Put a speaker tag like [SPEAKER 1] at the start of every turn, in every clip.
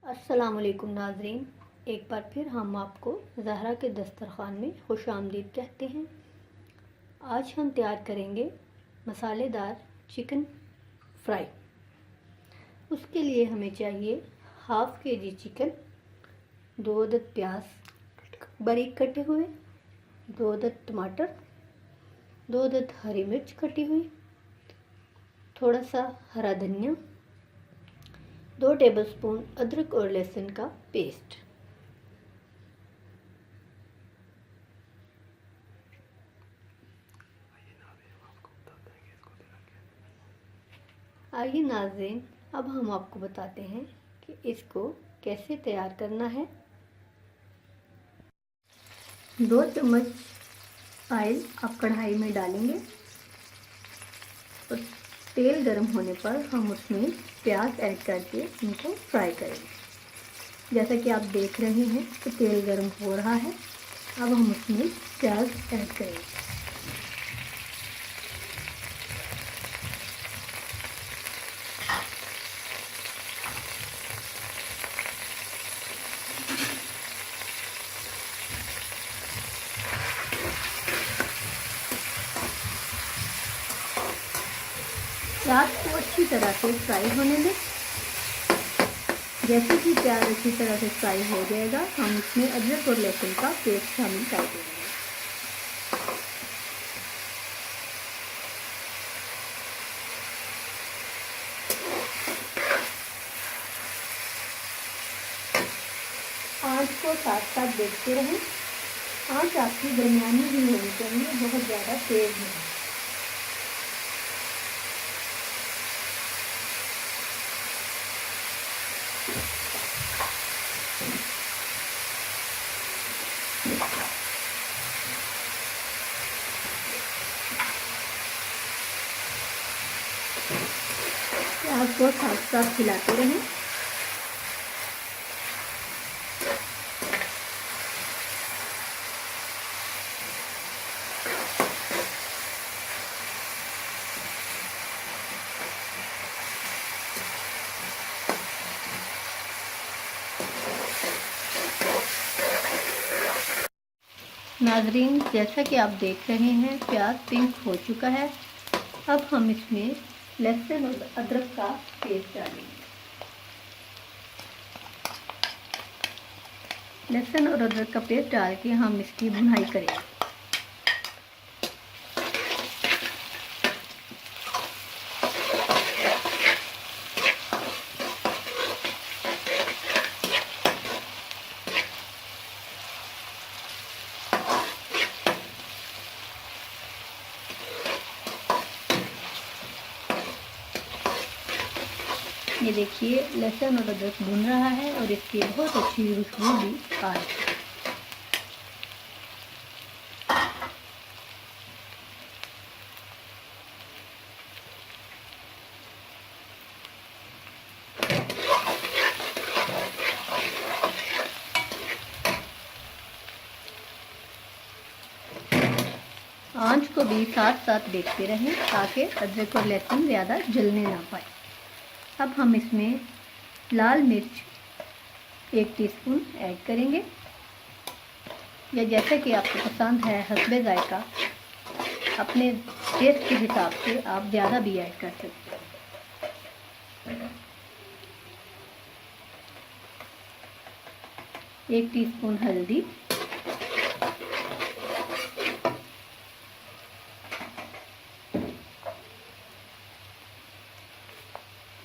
[SPEAKER 1] अस्सलामुअलैकुम नाज़रीन, एक बार फिर हम आपको ज़हरा के दस्तरख़्वान में खुशामदीद कहते हैं। आज हम तैयार करेंगे मसालेदार चिकन फ्राई। उसके लिए हमें चाहिए हाफ़ के जी चिकन, 2 अदद प्याज बारीक कटे हुए, 2 अदद टमाटर, 2 अदद हरी मिर्च कटी हुई, थोड़ा सा हरा धनिया, 2 टेबलस्पून अदरक और लहसुन का पेस्ट। आइए नाज़रीन, अब हम आपको बताते हैं कि इसको कैसे तैयार करना है। 2 चम्मच ऑयल आप कढ़ाई में डालेंगे और तेल गर्म होने पर हम उसमें प्याज ऐड करके इनको फ्राई करेंगे। जैसा कि आप देख रहे हैं कि तेल गर्म हो रहा है। अब हम उसमें प्याज ऐड करेंगे। प्याज को अच्छी तरह से फ्राई होने दें। जैसे कि प्याज अच्छी तरह से फ्राई हो जाएगा, हम इसमें अदरक और लहसुन का पेस्ट शामिल कर देंगे। आंच को साथ साथ देखते रहें। आंच आपकी दरमियानी ही होनी चाहिए, बहुत ज़्यादा तेज नहीं। प्याज को साथ साथ खिलाते रहें। नाजरीन, जैसा कि आप देख रहे हैं प्याज पिंक हो चुका है। अब हम इसमें लहसुन और अदरक का पेस्ट डालेंगे। लहसुन और अदरक का पेस्ट डाल के हम इसकी भुनाई करेंगे। ये देखिए लहसुन और अदरक भून रहा है और इसकी बहुत अच्छी खुशबू भी आ रही है। आंच को भी साथ साथ देखते रहें ताकि अदरक और लहसुन ज़्यादा जलने ना पाए। अब हम इसमें लाल मिर्च 1 टीस्पून ऐड करेंगे, या जैसा कि आपको पसंद है हस्बे जायका, अपने टेस्ट के हिसाब से आप ज़्यादा भी ऐड कर सकते हैं। 1 टीस्पून हल्दी,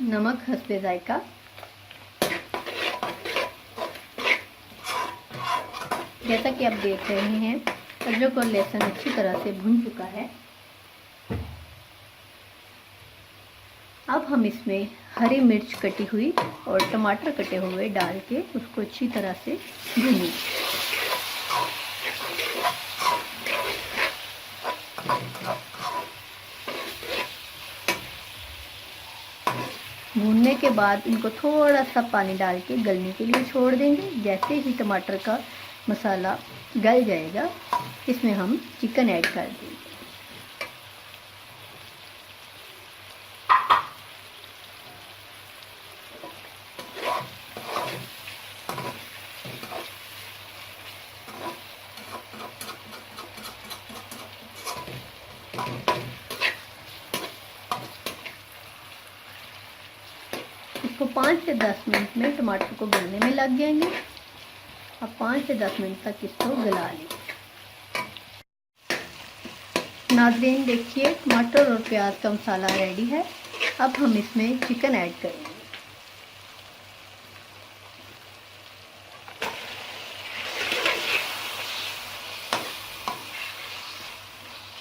[SPEAKER 1] नमक हस्बे जायका, जैसा कि आप देख रहे हैं अदरक और लहसुन अच्छी तरह से भुन चुका है। अब हम इसमें हरी मिर्च कटी हुई और टमाटर कटे हुए डाल के उसको अच्छी तरह से भूनेंगे। भूनने के बाद इनको थोड़ा सा पानी डाल के गलने के लिए छोड़ देंगे। जैसे ही टमाटर का मसाला गल जाएगा, इसमें हम चिकन ऐड कर देंगे। 5 से 10 मिनट में टमाटर को गलने में लग जाएंगे। अब 5 से 10 मिनट तक इसको गला लें। नाज़रीन देखिए, टमाटर और प्याज का मसाला रेडी है। अब हम इसमें चिकन ऐड करेंगे।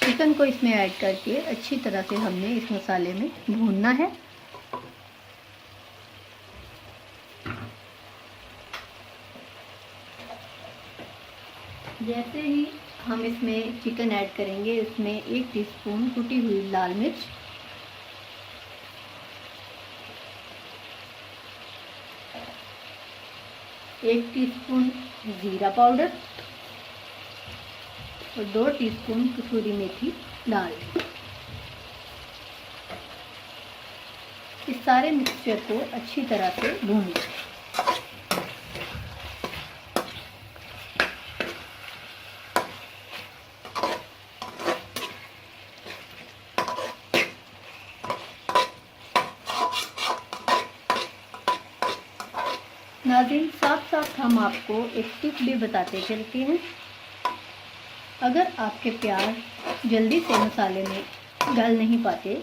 [SPEAKER 1] चिकन को इसमें ऐड करके अच्छी तरह से हमने इस मसाले में भूनना है। जैसे ही हम इसमें चिकन ऐड करेंगे, इसमें 1 टीस्पून कुटी हुई लाल मिर्च, 1 टीस्पून ज़ीरा पाउडर और 2 टीस्पून कसूरी मेथी डाल इस सारे मिक्सचर को अच्छी तरह से भूनें। नाज़रीन, साथ साथ हम आपको एक टिप भी बताते चलते हैं। अगर आपके प्याज जल्दी से मसाले में गल नहीं पाते,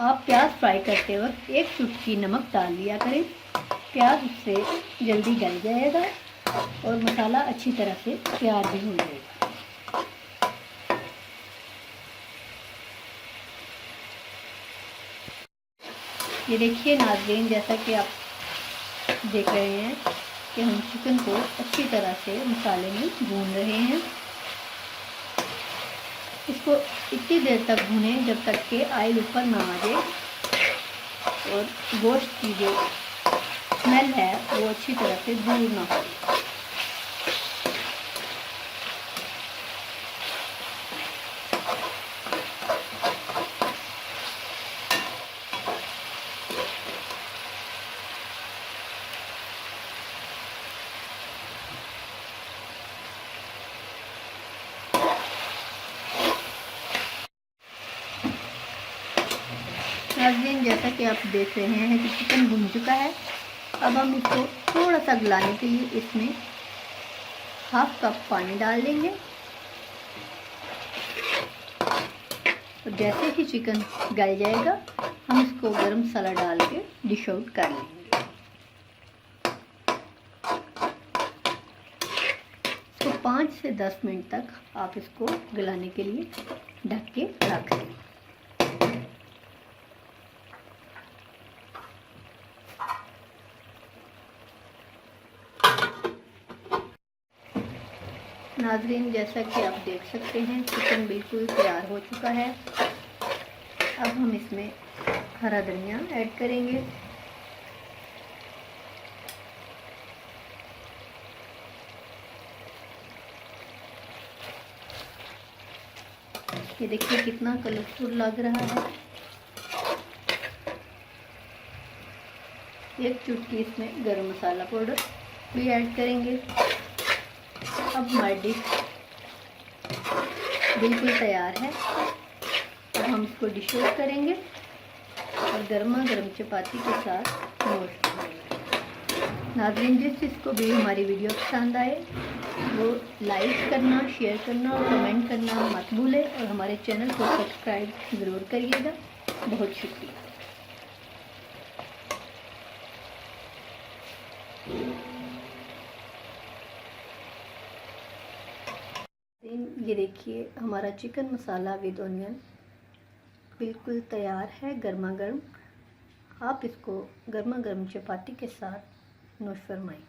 [SPEAKER 1] आप प्याज फ्राई करते वक्त 1 चुटकी नमक डाल लिया करें। प्याज उससे जल्दी गल जाएगा और मसाला अच्छी तरह से तैयार भी हो जाएगा। ये देखिए नाज़रीन, जैसा कि आप देख रहे हैं कि हम चिकन को अच्छी तरह से मसाले में भून रहे हैं। इसको इतनी देर तक भूनें जब तक कि ऑयल ऊपर ना आ जाए और गोश्त की जो स्मेल है वो अच्छी तरह से दूर ना हो। नाज़रीन, जैसा कि आप देख रहे हैं कि चिकन भुन चुका है। अब हम इसको थोड़ा सा गलाने के लिए इसमें 1/2 कप पानी डाल देंगे और जैसे ही चिकन गल जाएगा हम इसको गरम मसाला डाल के डिश आउट कर लेंगे। तो 5 से 10 मिनट तक आप इसको गलाने के लिए ढक के रख दें। नाज़रीन, जैसा कि आप देख सकते हैं चिकन बिल्कुल तैयार हो चुका है। अब हम इसमें हरा धनिया ऐड करेंगे। ये देखिए कितना कलरफुल लग रहा है। 1 चुटकी इसमें गरम मसाला पाउडर भी ऐड करेंगे। अब हमारी डिश बिल्कुल तैयार है। अब हम इसको डिश आउट करेंगे और गर्मा गर्म चपाती के साथ नोश करेंगे। नाज़रीन, जिसको भी हमारी वीडियो पसंद आए वो लाइक करना, शेयर करना और कमेंट करना मत भूलें और हमारे चैनल को सब्सक्राइब ज़रूर करिएगा। बहुत शुक्रिया। ये देखिए हमारा चिकन मसाला विद ऑनियन बिल्कुल तैयार है, गर्मा गर्म। आप इसको गर्मा गर्म चपाती के साथ नोश फरमाएं।